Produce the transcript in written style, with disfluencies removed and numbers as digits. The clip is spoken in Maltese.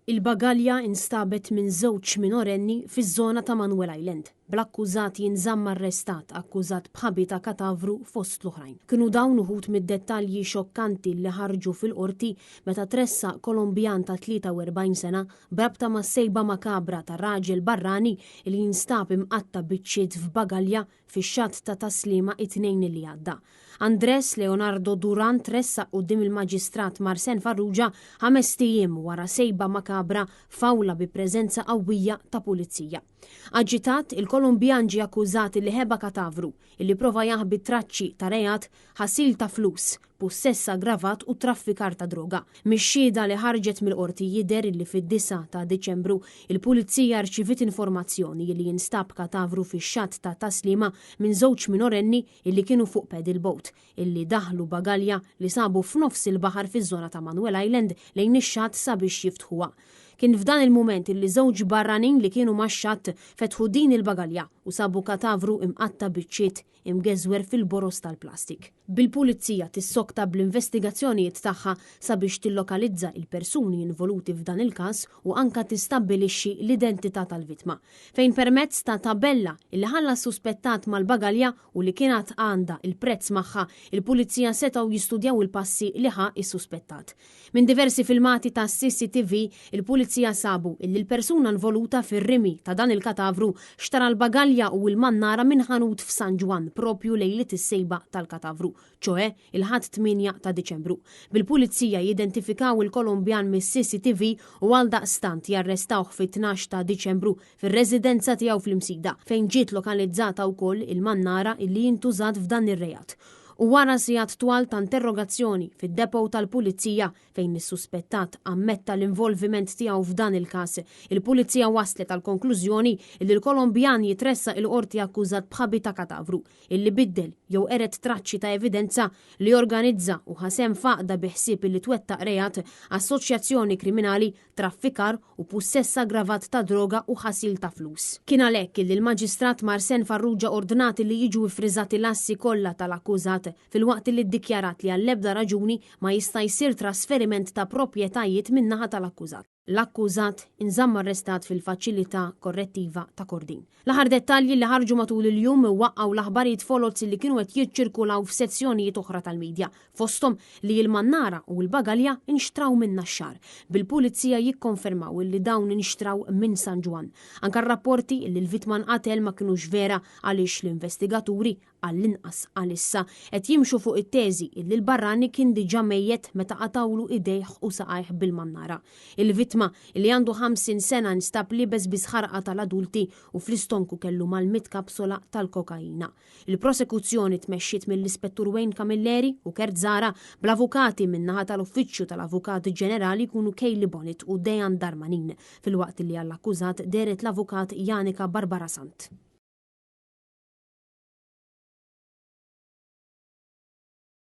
Il-bagalja instabet minn żewġ minorenni fiż-żona ta' Manuel Island. Bl-akkużat jinżamm arrestat akkużat b'ħabi ta' katavru fost l-oħrajn. Kienu dawn uħud mid-dettalji xokkanti li ħarġu fil-qorti meta tressa Kolombjan ta' 43 sena brabta ma' sejba makabra ta' raġel barrani li jinstab imqatta biċċiet f'bagalja fix-xatt ta' Taslima it-tnejn li għadda. Andres Leonardo Duran tressa quddiem il-Maġistrat Marcen Farrugia 5 ijiem wara sejba makabra fawla bi preżenza qawwija ta' pulizija. Aġitat, il-Kolombjan ġie akkużat li ħeba katavru, illi prova jaħbi traċċi ta' reat, ħasil ta' flus, possess aggravat u traffikar ta' droga. Mix-xhieda li ħarġet mill-qorti jidher li fid-9 ta' Diċembru il-Pulizija rċivit informazzjoni li jinstab katavru fix-xatt ta' Taslima minn żewġ minorenni illi kienu fuq pedal boat illi daħlu bagalja li sabu f'nofs il-baħar fiż-żona ta' Manuel Island lejn ix-xatt sabiex jiftħuha. Kien f'dan il-mument illi żewġ barranin li kienu max-xatt fetħu din il-bagalja u sabu katavru imqatta biċċiet imgeżwer fil-boros tal-plastik. Bil-pulizija tissokta bl-investigazzjonijiet tagħha sabiex tillokalizza il-persuni involuti f'dan il-każ u anka tistabbilixxi l-identità tal-vittma. Fejn permezz ta' tabella illi ħalla suspettat mal-bagalja u li kienet għandha il-prezz magħha, il-pulizija setgħu jistudjaw il-passi li ħa is-suspettat. Min diversi filmati ta' CCTV, il-pulizija sabu illi l-persuna involuta fir-rimi ta' dan il-katavru xtara l-bagalja u l-mannara minn ħanut f'San Ġwan propju lejlit is-sejba tal-katavru, ċoe il-ħadd 8 ta' Diċembru. Bil-pulizija jidentifikaw il-Kolombjan mis-CCTV u għaldaqstant jarrestawh fit-12 ta' Diċembru fir-residenza tiegħu fl-Imsida fejn ġiet lokalizzata wkoll il-mannara illi jintużat f'dan ir-rejat. U wara sigħat twal ta' interrogazzjoni fid-depo tal-pulizija fejn is-suspettat ammetta l-involviment tiegħu f'dan il-każ, il-pulizija waslet għal konklużjoni li l-Kolombjan jitressa il-qorti akkużat b'ħabi ta' katavru illi biddel jew eret traċċi ta' evidenza li organizza u ħasem faqda biħsieb li twettaq rejat, assoċjazzjoni kriminali, traffikar u possess aggravat ta' droga u ħasil ta' flus. Kien għalhekk li l-Maġistrat Marcen Farrugia ordnati li jiġu ifriżati l-assi kollha tal-akkużat fil-waqt li ddikjarat li għall-ebda raġuni ma jista' jsir trasferiment ta' proprjetajiet min-naħa tal-akkużat. L-akkużat inżamm arrestat fil-faċilità korrettiva ta' Kordin. L-aħħar dettalji li ħarġu matul il-jum waqqgħu l-aħbarijiet folots li kienu qed jiċċirkulaw f'sezzjonijiet oħra tal-medja, fosthom li l-mannara u l-bagalja inxtraw minn naxxar. Bil-pulizija jikkonfermaw li dawn inxtraw minn San Ġwan. Anke r-rapporti li l-vittma nqatel ma kinux vera għaliex l-investigaturi għall-inqas għalissa qed jimxu fuq it-teżi li l-barrani kien diġà mejjed meta qatawlu idejh u saqajh bil-mannara. Il-vittma li għandu 50 sena nstab libes bisħarqa tal-adulti u fl-istonku kellu mal-100 kapsola tal-kokaina. Il-prosekuzzjoni tmexxiet mill-Ispettur Wayne Camilleri u Kert Zara bl-avukati min-naħa tal-Uffiċċju tal-Avukat Ġenerali kunu Kejli Bonnet u Dejan Darmanin, fil-waqt li għall-akkużat deret l-avukat Janika Barbara Sant.